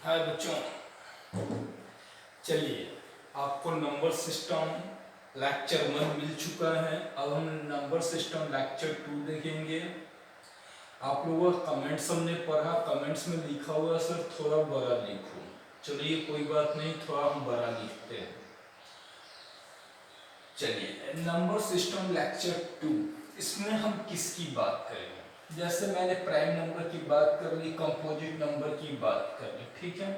हाय बच्चों, चलिए आपको नंबर सिस्टम लेक्चर 1 मिल चुका है। अब हम नंबर सिस्टम लेक्चर 2 देखेंगे। आप लोगों का कमेंट्स हमने पढ़ा, कमेंट्स में लिखा हुआ सर थोड़ा बड़ा लिखो। चलिए कोई बात नहीं, थोड़ा हम बड़ा लिखते हैं। चलिए नंबर सिस्टम लेक्चर 2, इसमें हम किसकी बात करेंगे? जैसे मैंने प्राइम नंबर की बात कर ली, कंपोजिट नंबर की बात कर ली, ठीक है।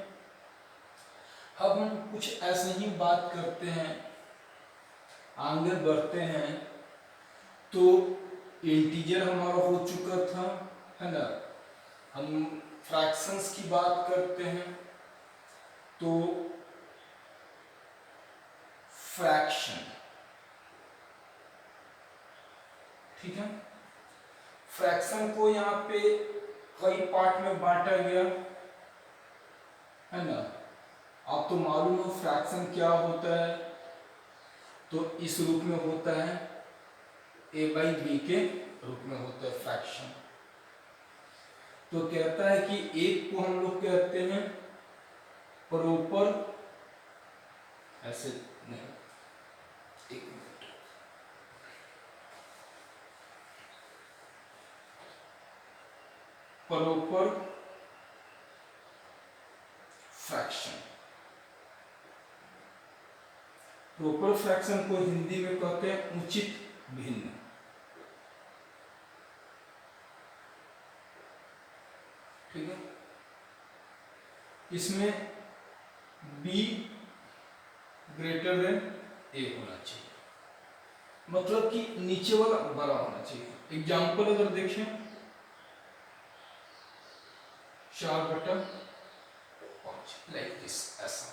अब हम कुछ ऐसे ही बात करते हैं, आगे बढ़ते हैं। तो इंटीजर हमारा हो चुका था, है ना। हम फ्रैक्शंस की बात करते हैं, तो फ्रैक्शन, ठीक है। फ्रैक्शन को यहाँ पे कई पार्ट में बांटा गया, है ना। आप तो मालूम हो फ्रैक्शन क्या होता है, तो इस रूप में होता है, a बाई बी के रूप में होता है फ्रैक्शन। तो कहता है कि एक को हम लोग कहते हैं प्रॉपर, ऐसे नहीं, एक minute, proper fraction. Proper fraction को हिंदी में कहते हैं उचित भिन्न, ठीक है। इसमें b ग्रेटर देन a होना चाहिए, मतलब कि नीचे वाला बड़ा होना चाहिए। एग्जाम्पल अगर देखें, 4/5 लाइक दिस, ऐसा।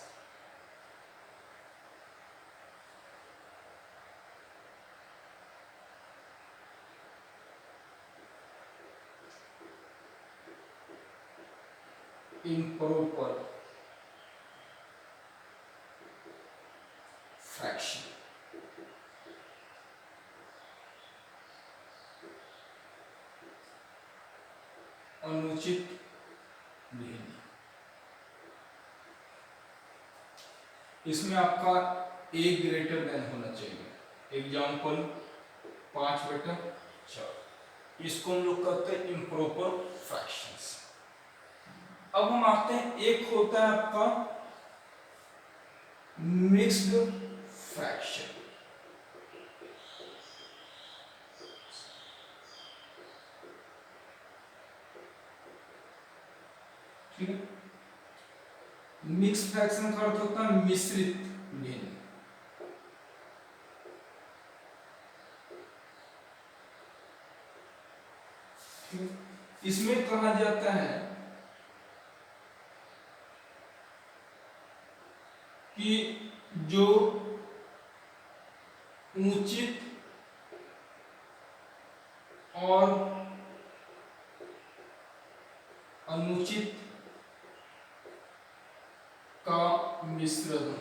improper fraction, अनुचित भिन्न। इसमें आपका a ग्रेटर देन होना चाहिए। एग्जाम्पल 5/4, इसको हम लोग कहते हैं इम्प्रॉपर फ्रैक्शंस। अब हम आते हैं, एक होता है आपका मिक्स्ड फ्रैक्शन, ठीक है। मिक्स्ड फ्रैक्शन का अर्थ होता है मिश्रित भिन्न। इसमें कहा जाता है कि जो उचित और अनुचित का मिश्रण हो।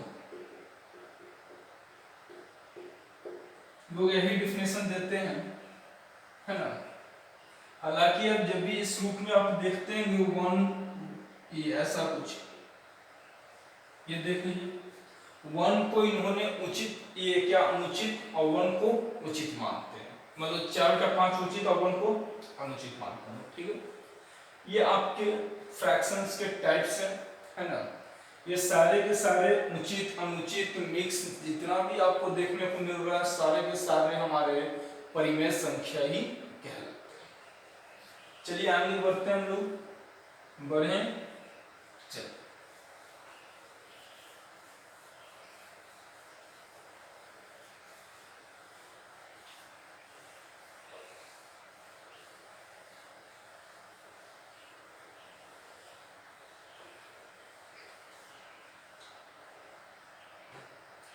लोग यही डिफिनेशन देते हैं, है ना। हालांकि अब जब भी इस रूप में आप देखते हैं कि 1 ये ऐसा कुछ, ये देख लीजिए 1 को इन्होंने उचित, ये क्या अनुचित, और 1 को उचित मानते हैं। मतलब 4/5 उचित और 1 को अनुचित मानते हैं, ठीक है। ये आपके फ्रैक्शंस के टाइप्स हैं, है ना। ये सारे के सारे उचित अनुचित मिक्स जितना भी आपको देखने को मिल रहा है, सारे के सारे हमारे परिमेय संख्या ही कहलाते हैं। चलिए आगे बढ़ते हैं, हम लोग बढ़े। चलिए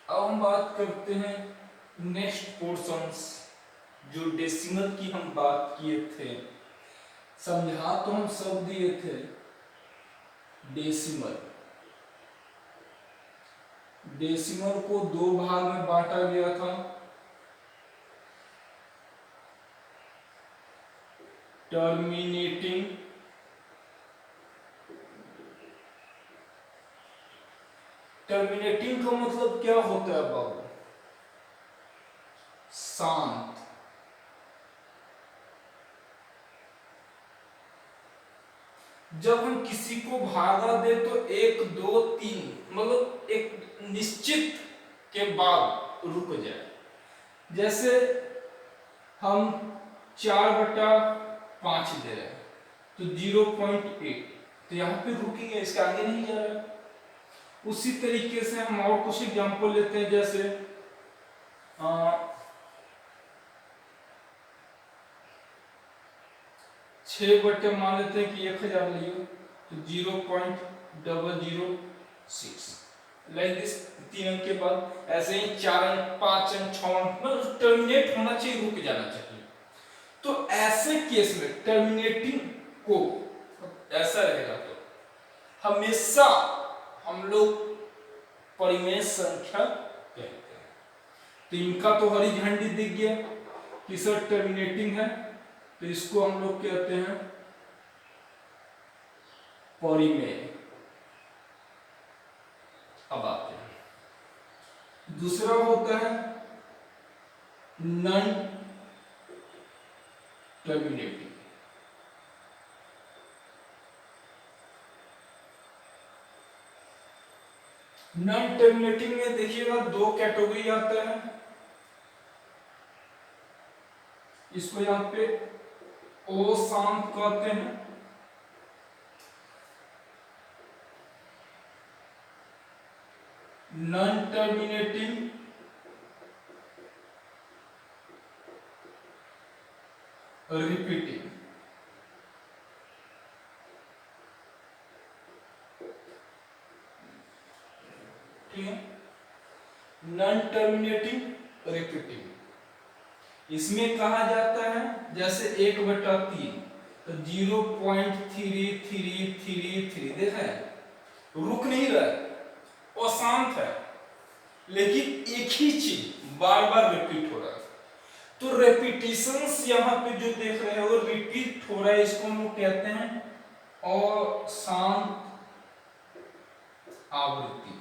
अब हम बात करते हैं नेक्स्ट पोर्शंस, जो डेसिमल की हम बात किए थे। समझा तो हम सब दिए थे, डेसिमल। डेसिमल को 2 भाग में बांटा गया था, टर्मिनेटिंग टर्मिनेटिंग का मतलब क्या होता है बाबू? शांत। जब हम किसी को भागा दे तो 1 2 3 मतलब एक निश्चित के बाद रुक जाए। जैसे हम 4/5 दे रहे हैं तो 0.8, तो यहाँ पे रुकेंगे, इसके आगे नहीं जा रहा है। उसी तरीके से हम और कुछ एग्जांपल लेते हैं, जैसे 6 मान लेते हैं कि 1000 लिए तो 0.006 लाइक दिस। 3 अंक के बाद ऐसे ही 4 अंक 5 अंक 6 अंक मतलब टर्मिनेट होना चाहिए, रुक जाना चाहिए। तो ऐसे केस में टर्मिनेटिंग को ऐसा रहेगा तो हमेशा हम लोग परिमेय संख्या कहते हैं। तो इनका तो हरी झंडी दिख गया कि सर टर्मिनेटिंग है, तो इसको हम लोग कहते हैं परिमेय। अब आते हैं दूसरा होता है नॉन टर्मिनेटिंग। नॉन टर्मिनेटिंग में देखिएगा 2 कैटेगरी आता है। इसको यहां पे अशांत कहते हैं, नॉन टर्मिनेटिंग रिपीटिंग। ठीक है, नॉन टर्मिनेटिंग रिपीटिंग। इसमें कहा जाता है जैसे 1/3 तो 0.3333 देखा है, रुक नहीं रहा है, अशांत है, लेकिन एक ही चीज बार बार रिपीट हो रहा है। तो रेपिटेशंस यहाँ पे जो देख रहे हैं वो रिपीट हो रहा है, इसको हम लोग कहते हैं अशांत आवृत्ति।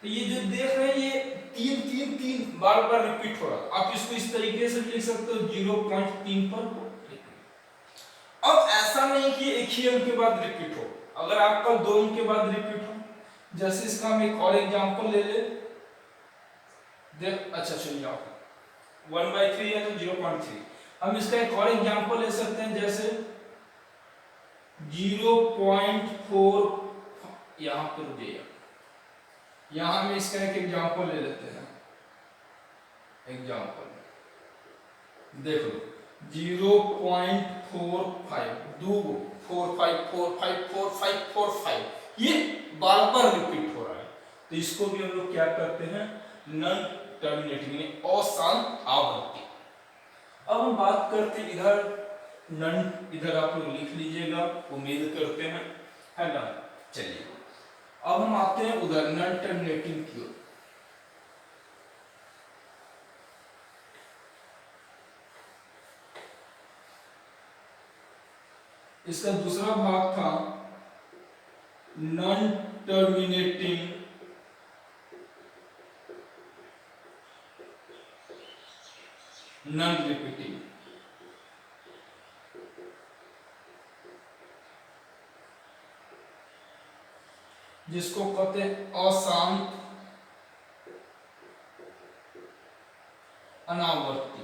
तो ये जो देख रहे हैं ये 3 बार बार रिपीट हो रहा है। आप इसको इस तरीके से लिख सकते हो 0.3 पर। अब ऐसा नहीं कि एक ही अंक के बाद रिपीट हो, अगर आपका 2 अंक के बाद रिपीट हो, जैसे इसका हम एक और एग्जांपल ले ले देख। अच्छा चलिए आप 1/3 है तो 0.3। हम इसका एक और एग्जांपल ले सकते हैं, जैसे 0.4। यहां पर रुकिए, यहां हम इसका एक एग्जांपल ले लेते हैं। एग्जांपल देख लो 0.45 2 4 5 ये बार बार रिपीट हो रहा है, तो इसको भी हम लोग क्या करते हैं नॉन टर्मिनेटिंग यानी अशांत आवृत्ति। अब हम बात करते हैं इधर नॉन, इधर आप लोग लिख लीजिएगा, उम्मीद करते हैं, है ना। चलिए अब हम आते हैं उधर नॉन टर्मिनेटिंग की ओर। इसका दूसरा भाग था नॉन टर्मिनेटिंग नॉन रिपीटिंग। जिसको कहते हैं अशांत अनावर्ती।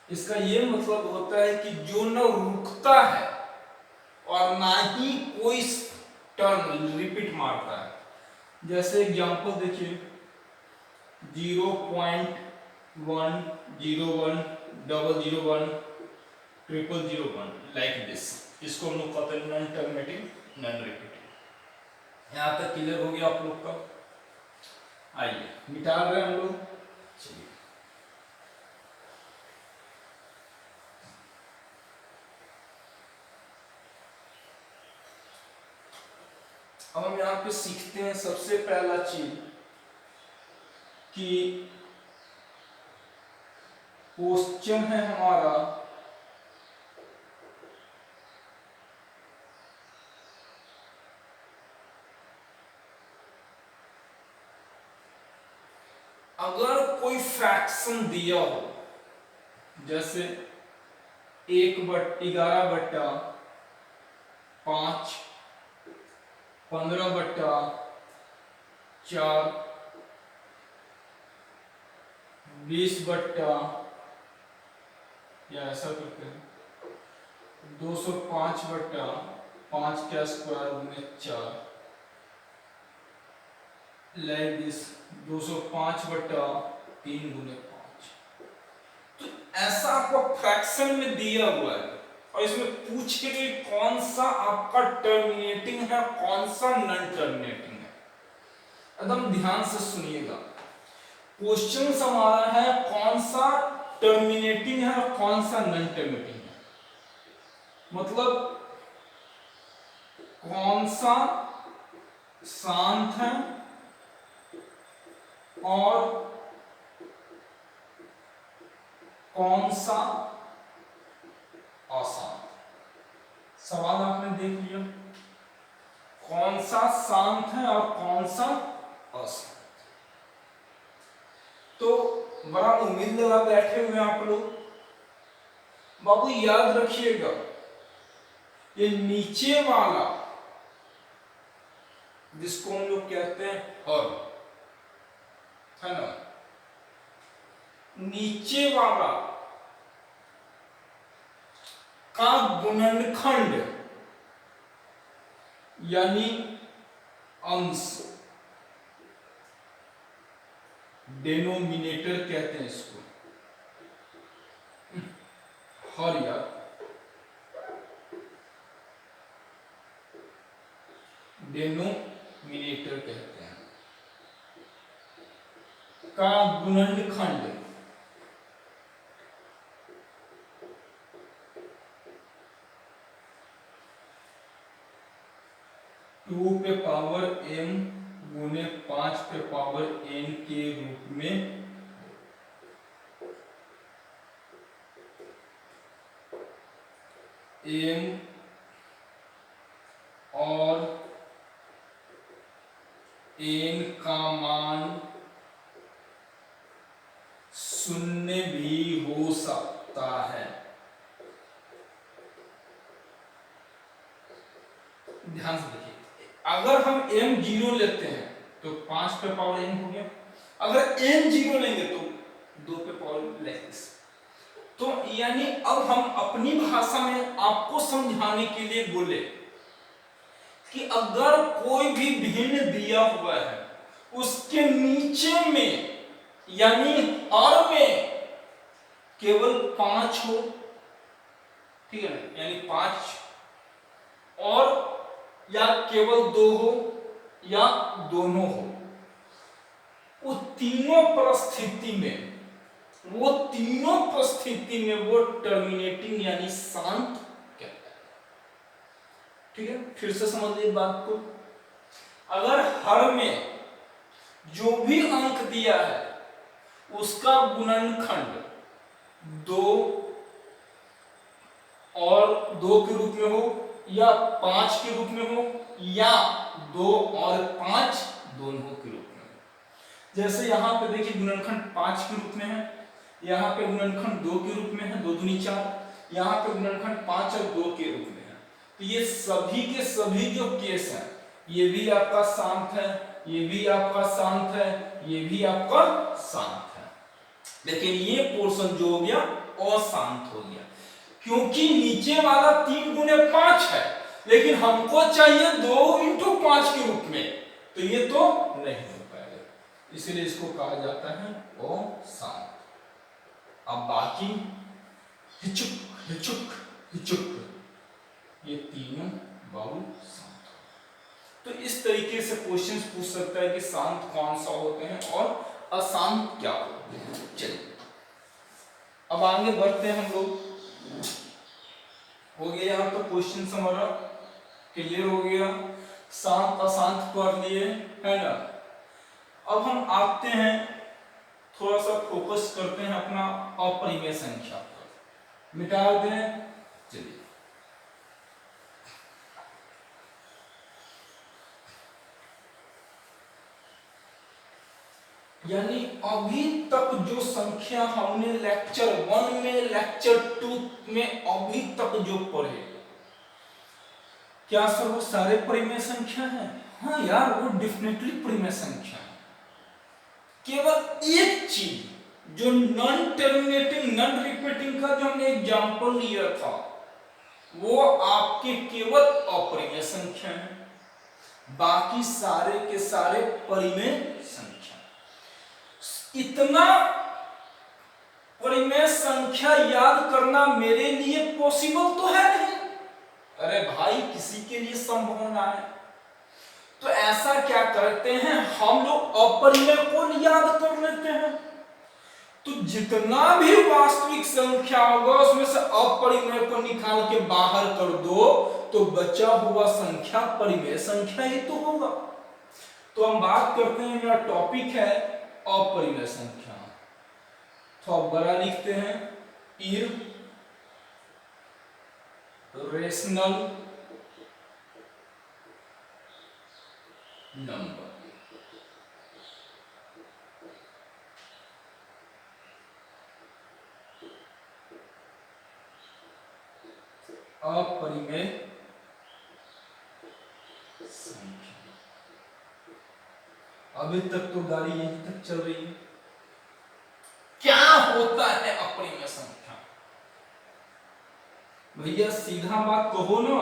इसका ये मतलब होता है कि जो न रुकता है और ना ही कोई टर्म रिपीट मारता है। जैसे एग्जांपल देखिए 0.101 001 लाइक दिस। इसको हम लोग कहते हैं नॉन टर्मिनेटिंग नॉन रिपीटिंग। यहां तक क्लियर हो गया आप लोग का? आइए मिटा रहे हैं हम लोग। चलिए अब हम यहाँ पे सीखते हैं सबसे पहला चीज कि क्वेश्चन है हमारा फ्रैक्शन दिया हो, जैसे 11/5, 15/4, 20 या ऐसा करते हैं 205/5 लाइक दिस 205/3 × 5। तो ऐसा आपको फ्रैक्शन में दिया हुआ है और इसमें पूछ के लिए कौन सा आपका टर्मिनेटिंग है, कौन सा नॉन टर्मिनेटिंग है। एकदम ध्यान से सुनिएगा, क्वेश्चन हमारा है कौन सा टर्मिनेटिंग है और कौन सा नॉन टर्मिनेटिंग है, मतलब कौन सा शांत है और कौन सा अशांत। सवाल आपने देख लिया, कौन सा शांत है और कौन सा अशांत। तो बड़ा उम्मीद लगा बैठे हुए आप लोग। बाबू याद रखिएगा, ये नीचे वाला जिसको हम लोग कहते हैं हर, है ना, नीचे वाला का गुणनखंड यानी अंश, डेनोमिनेटर कहते हैं इसको, हर या डेनोमिनेटर कहते हैं, का गुणनखंड 2m × 5n के रूप में m और n का मान 0 भी हो सकता है। ध्यान से देखिए, अगर हम m 0 लेते हैं तो 5n हो गया, अगर n 0 लेंगे तो 2 तो यानी अब हम अपनी भाषा में आपको समझाने के लिए बोले कि अगर कोई भी भिन्न दिया हुआ है उसके नीचे में यानी हर में केवल 5 हो, ठीक है ना, यानी 5 और या केवल 2 हो या दोनों हो, वो तीनों परिस्थिति में वो टर्मिनेटिंग यानी शांत कहता है। ठीक है, फिर से समझ लीजिए बात को, अगर हर में जो भी अंक दिया है उसका गुणनखंड 2 और 2 के रूप में हो या 5 के रूप में हो या 2 और 5 दोनों के रूप में हो। जैसे यहां पे देखिए गुणनखंड 5 के रूप में है, यहाँ पे गुणनखंड 2 के रूप में है, 2 दूनी 4, यहाँ पे गुणनखंड 5 और 2 के रूप में है। तो ये सभी के सभी जो केस हैं, ये भी आपका शांत है, ये भी आपका शांत है, ये भी आपका शांत है, लेकिन ये पोर्शन जो हो गया अशांत हो गया, क्योंकि नीचे वाला 3 × 5 है, लेकिन हमको चाहिए 2 × 5 के रूप में, तो ये तो नहीं हो पाएगा, इसलिए इसको कहा जाता है अशांत। अब बाकी हिचुक हिचुक हिचुक ये तीनों बाबू शांत। तो इस तरीके से क्वेश्चंस पूछ सकता है कि शांत कौन सा होते हैं और अशांत क्या होते हैं। चलिए अब आगे बढ़ते हैं हम लोग। हो गया यहाँ तो क्वेश्चन हमारा क्लियर हो गया, शांत अशांत पढ़ लिए, है ना। अब हम आते हैं, थोड़ा सा फोकस करते हैं अपना अपरिमेय संख्या पर, मिटा दें। चलिए यानी अभी तक जो संख्या हमने लेक्चर 1 में, लेक्चर 2 में अभी तक जो पढ़े, क्या सर वो सारे परिमेय संख्या हैं? हाँ यार, वो डेफिनेटली परिमेय संख्या है। केवल एक चीज जो नॉन टर्मिनेटिंग, नॉन रिपीटिंग का जो हमने एग्जांपल लिया था, वो आपके केवल अपरिमेय संख्या है, बाकी सारे के सारे परिमेय संख्या। इतना परिमेय संख्या याद करना मेरे लिए पॉसिबल तो है नहीं। अरे भाई, किसी के लिए संभव ना है। तो ऐसा क्या करते हैं, हम लोग अपरिमेय को याद कर लेते हैं। तो जितना भी वास्तविक संख्या होगा उसमें से अपरिमेय को निकाल के बाहर कर दो, तो बचा हुआ संख्या परिमेय संख्या ही तो होगा। तो हम बात करते हैं, मेरा टॉपिक है अपरिमेय संख्या। तो आप बड़ा लिखते हैं, इररेशनल नंबर। अपरिमेय संख्या। अभी तक तो गाड़ी यहीं तक चल रही है। क्या होता है अपरिमेय संख्या? भैया सीधा बात कहो ना,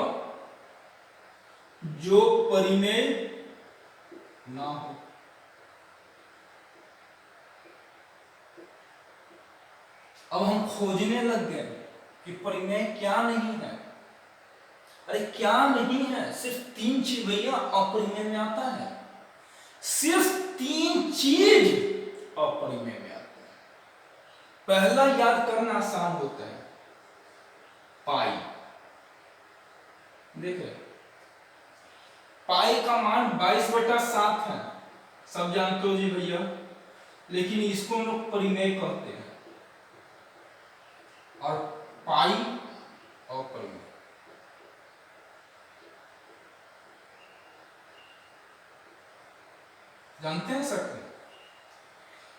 जो परिमेय ना हो। अब हम खोजने लग गए कि परिमेय क्या नहीं है। अरे क्या नहीं है? सिर्फ 3 चीज भैया अपरिमेय में आता है। सिर्फ 3 चीज अपरिमेय में आता है। पहला याद करना आसान होता है, पाई। देख रहे, पाई का मान 22/7 है, सब जानते हो जी भैया, लेकिन इसको हम लोग परिमेय कहते हैं। और पाई और परिमेय, जानते हैं सर?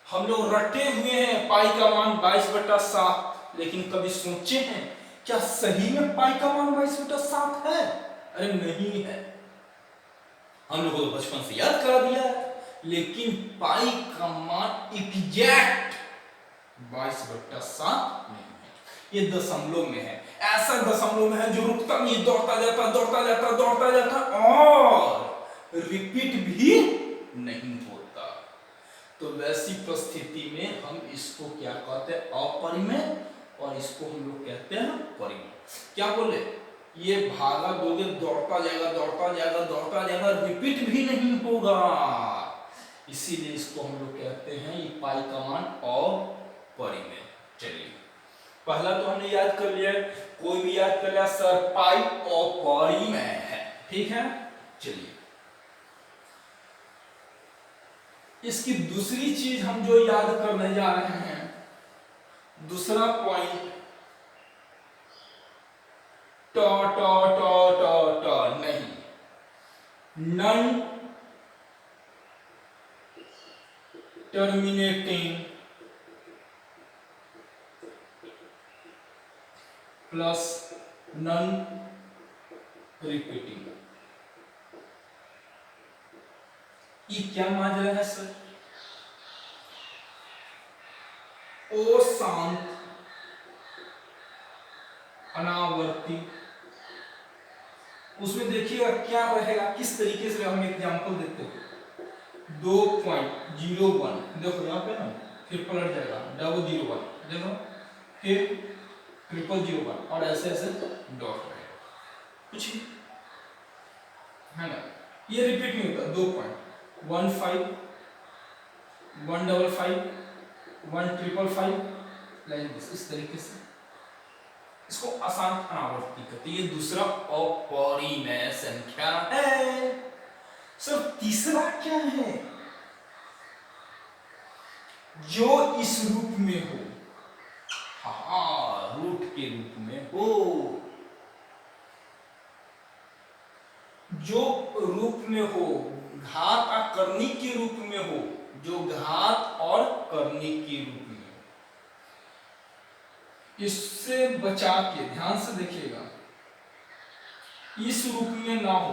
हम लोग रटे हुए हैं पाई का मान 22/7, लेकिन कभी सोचे हैं क्या सही में पाई का मान 22/7 है? अरे नहीं है। हम लोगों को बचपन से याद करा दिया है, लेकिन पाई का मान एग्जैक्ट 22/7 नहीं है, ये दशमलव में है। ऐसा दशमलव में है जो रुकता नहीं, दौड़ता जाता, दौड़ता जाता, दौड़ता जाता और रिपीट भी नहीं होता। तो वैसी परिस्थिति में हम इसको क्या कहते हैं? अपरिमेय, और इसको हम लोग कहते हैं परिमेय। क्या बोले? ये भागा दोगे, दौड़ता जाएगा, दौड़ता जाएगा, दौड़ता जाएगा, रिपीट भी नहीं होगा, इसीलिए इसको हम लोग कहते हैं ये पाई का मान अपरिमेय। चलिए, पहला तो हमने याद कर लिया। कोई भी याद कर लिया सर, पाई अपरिमेय है, ठीक है। चलिए, इसकी दूसरी चीज हम जो याद करने जा रहे हैं, दूसरा पॉइंट, ट ट ट ट ट नहीं, non terminating plus non repeating. ये क्या माजरा है सर? ओ शांत अनावर्ती, उसमें देखिएगा क्या रहेगा, किस तरीके से हम एग्जांपल देते हैं। 2.01, देखो यहाँ पे ना, फिर पलट जाएगा 001, देखो, फिर 0001, और ऐसे ऐसे डॉट रहेगा, कुछ है ना, ये रिपीट नहीं होता। 2.15, 155, 1555, इस तरीके से इसको आसान अनावर्ती कहते हैं। ये दूसरा अपरिमेय संख्या है। सर तीसरा क्या है? जो इस रूप में हो, हाँ, रूट के रूप में हो, जो रूप में हो, घात आकरनी के रूप में हो, जो घात और करने के रूप में, इससे बचा के ध्यान से देखिएगा, इस रूप में ना हो,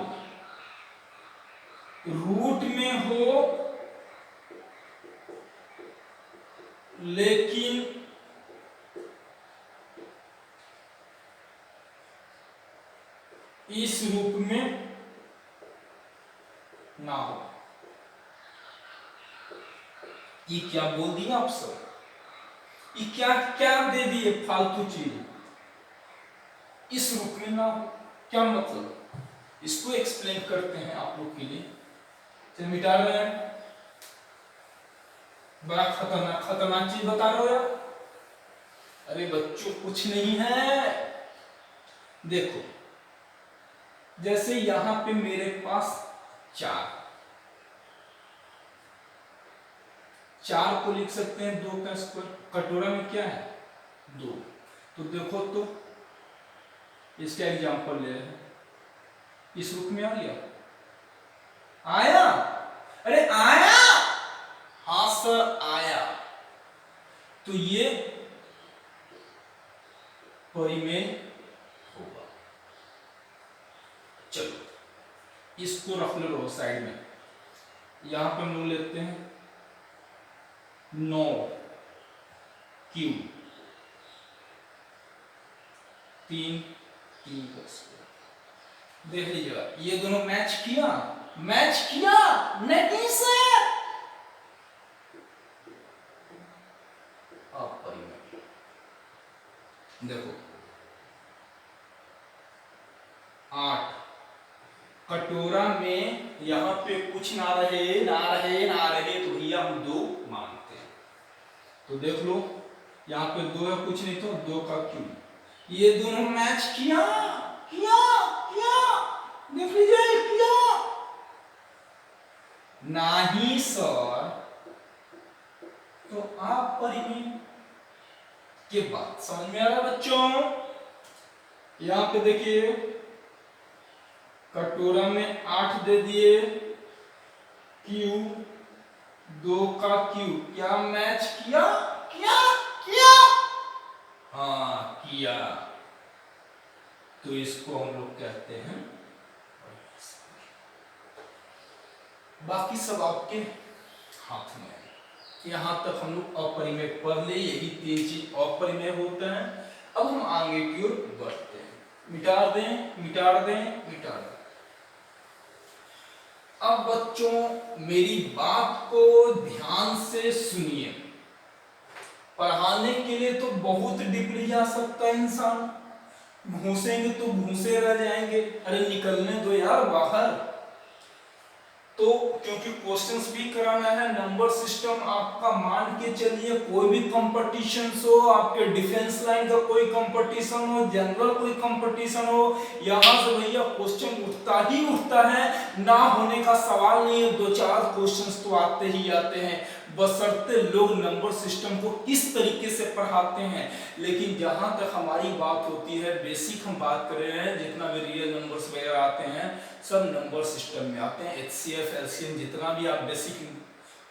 रूट में हो, लेकिन इस रूप में ना हो। ये क्या बोल दिया आप सब, ये क्या क्या दे दिए फालतू चीज, इस रूप में ना हो, क्या मतलब, इसको एक्सप्लेन करते हैं आप लोग के लिए। चल मिटा रहे हैं, बड़ा खतरनाक खतरनाक चीज बता रहे हो यार। अरे बच्चों कुछ नहीं है, देखो जैसे यहां पे मेरे पास 4 को लिख सकते हैं 2 का स्क्वायर, कटोरा में क्या है 2, तो देखो तो इसका एग्जांपल ले रहे हैं, इस रूप में आ गया, आया, अरे आया, हाँ सर आया, तो ये परिमेय होगा। चलो इसको रख लो साइड में, यहां पर हम लोग लेते हैं 9 क्यूब, 3 का स्क्वायर। देख लीजिएगा ये दोनों मैच किया, मैच किया नहीं सर, अपरिमेय। देखो 8, कटोरा में यहां पे कुछ ना रहे ना रहे ना रहे, तो भैया हम 2 मानते हैं। तो देख लो यहाँ पे 2 है, कुछ नहीं तो 2 का क्यूब, ये दोनों मैच किया किया किया, देख लीजिए किया नहीं सर, तो आप परिमेय के बात समझ में आ रहा है बच्चों। यहाँ पे देखिए कटोरा में 8 दे दिए, क्यूब 2 का क्यूब, क्या मैच किया किया किया, हाँ किया, तो इसको हम लोग कहते हैं। बाकी सब आपके हाथ में है। यहां तक हम लोग अपरिमेय पढ़ ले, यही 3 चीज अपरिमेय होते हैं। अब हम आगे की ओर बढ़ते हैं, मिटा दें मिटा दें मिटा दें। अब बच्चों मेरी बात को ध्यान से सुनिए, पढ़ाने के लिए तो बहुत डीपली जा सकता है इंसान, घूसेंगे तो घूसे रह जाएंगे, अरे निकलने दो यार बाहर। तो क्योंकि क्वेश्चंस भी कराना है, नंबर सिस्टम आपका मान के चलिए कोई भी कंपटीशन हो, आपके डिफेंस लाइन का कोई कंपटीशन हो, जनरल कोई कंपटीशन हो, यहां से भैया क्वेश्चन उठता ही उठता है, ना होने का सवाल नहीं है। 2-4 क्वेश्चंस तो आते ही आते हैं, बशर्ते लोग नंबर सिस्टम को किस तरीके से पढ़ाते हैं। लेकिन जहां तक हमारी बात होती है, बेसिक हम बात कर रहे हैं, जितना भी रियल नंबर्स वगैरह आते हैं सब नंबर सिस्टम में आते हैं। HCF LCM जितना भी आप बेसिक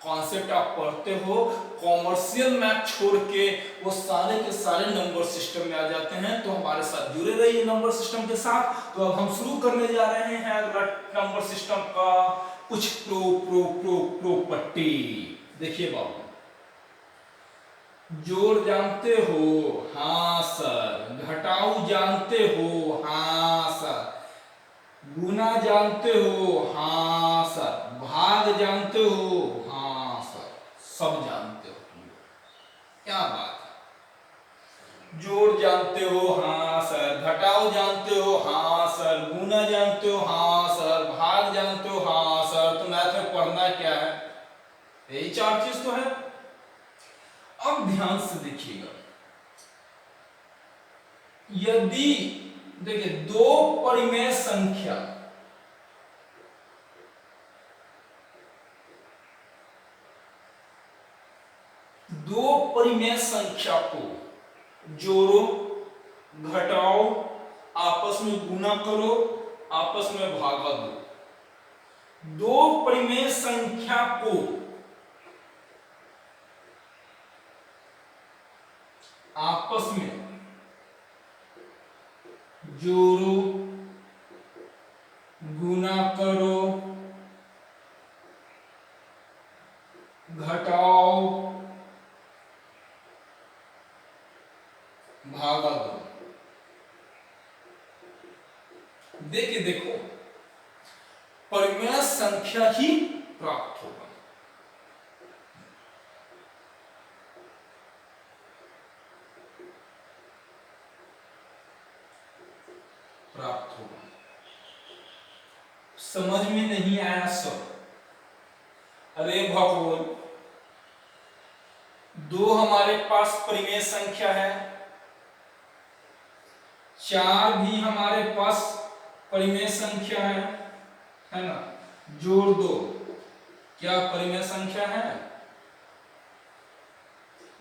कॉन्सेप्ट आप पढ़ते हो, कॉमर्शियल मैथ छोड़ के वो सारे के सारे नंबर सिस्टम में आ जाते हैं। तो हमारे साथ जुड़े रहिए नंबर सिस्टम के साथ। तो अब हम शुरू करने जा रहे हैं नंबर सिस्टम का कुछ प्रॉपर्टी। देखिए बाबू, जोड़ जानते हो, हाँ सर, घटाओ जानते हो, हाँ सर, गुना जानते हो, हाँ सर, भाग जानते हो, हाँ सर, सब जानते हो। क्या बात है, जोड़ जानते हो, हाँ सर, घटाओ जानते हो, हाँ सर, गुना जानते हो, हाँ सर, भाग जानते हो, हाँ सर। तो मैथ में पढ़ना क्या है, यही 4 चीज तो है। अब ध्यान से देखिएगा, यदि देखिए 2 परिमेय संख्या को जोड़ो, घटाओ, आपस में गुना करो, आपस में भागा दो। 2 परिमेय संख्या को आपस में जोड़ो, गुना करो, घटाओ, भागा दो। देखिए देखो, परिमेय संख्या ही प्राप्त होगा। प्राप्त होगा। समझ में नहीं आया सर? अरे भगवान, दो हमारे पास परिमेय संख्या है, चार भी हमारे पास परिमेय संख्या है ना? जोड़ दो, क्या परिमेय संख्या है?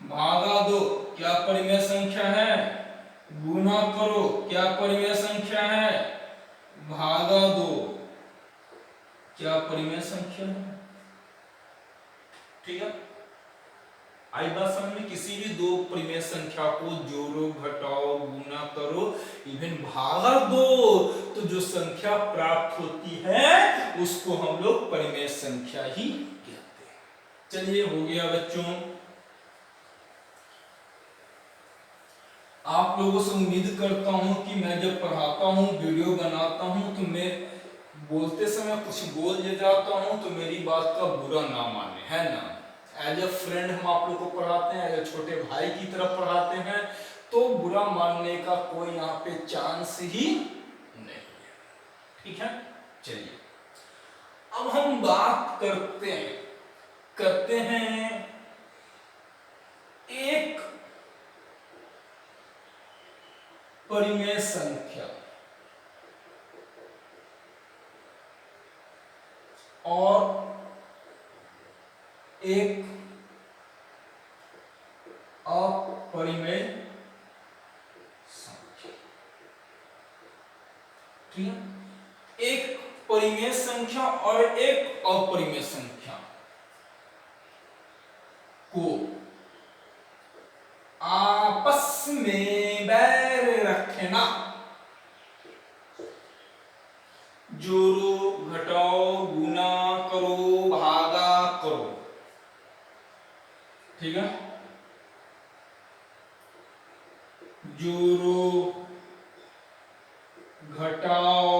भागा दो, क्या परिमेय संख्या है? गुना करो, क्या परिमेय संख्या है? भागा दो, क्या परिमेय संख्या है? ठीक है, आई बात समझ में? किसी भी दो परिमेय संख्या को जोड़ो, घटाओ, गुना करो, इवन भागा दो, तो जो संख्या प्राप्त होती है उसको हम लोग परिमेय संख्या ही कहते हैं। चलिए, हो गया बच्चों। आप लोगों से उम्मीद करता हूं कि मैं जब पढ़ाता हूं, वीडियो बनाता हूं, तो मैं बोलते समय कुछ बोल ले जाता हूं तो मेरी बात का बुरा ना माने, है ना? एज ए फ्रेंड हम आप लोग को पढ़ाते हैं, एज ए छोटे भाई की तरफ पढ़ाते हैं, तो बुरा मानने का कोई यहाँ पे चांस ही नहीं है। ठीक है, चलिए अब हम बात करते हैं एक परिमेय संख्या और एक अपरिमेय संख्या। ठीक है, एक परिमेय संख्या और एक अपरिमेय संख्या को आपस में बैर रखना, जोड़ो, घटाओ, गुना करो, भागा करो। ठीक है, जोड़ो, घटाओ,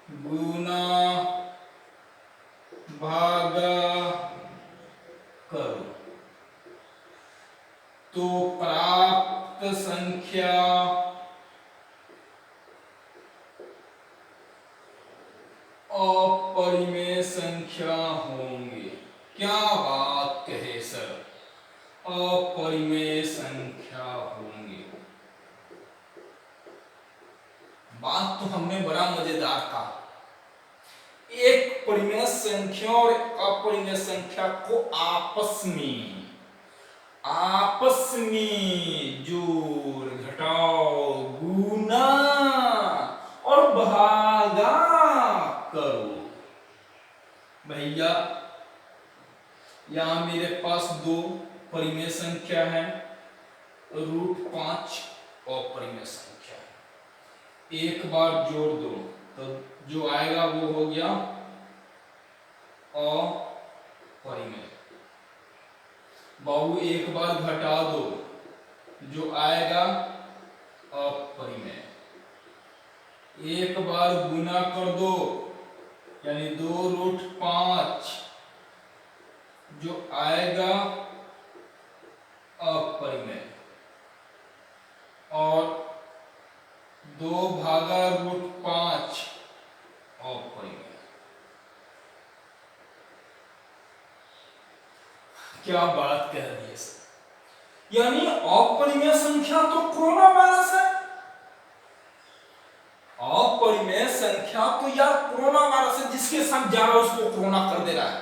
गुना, भागा करो, तो प्राप्त संख्या अपरिमेय संख्या होंगे। क्या बात कहे सर, अपरिमेय संख्या होंगे। बात तो हमने बड़ा मजेदार कहा, एक परिमेय संख्या और अपरिमेय संख्या को आपस में जोड़, घटाओ, गुना और भागा करो। भैया, यहां मेरे पास दो परिमेय संख्या है, √5 अपरिमेय संख्या है। एक बार जोड़ दो तो जो आएगा वो हो गया अपरिमेय। बाबू, एक बार घटा दो, जो आएगा अपरिमेय। एक बार गुना कर दो, यानी 2√5, जो आएगा अपरिमेय। और 2/√5 अपरिमेय। क्या बात कह रही है सर? यानी अपरिमेय संख्या तो कोरोना वायरस है। अपरिमेय संख्या तो यार कोरोना वायरस है, जिसके साथ जा रहा है उसको कोरोना कर दे रहा है।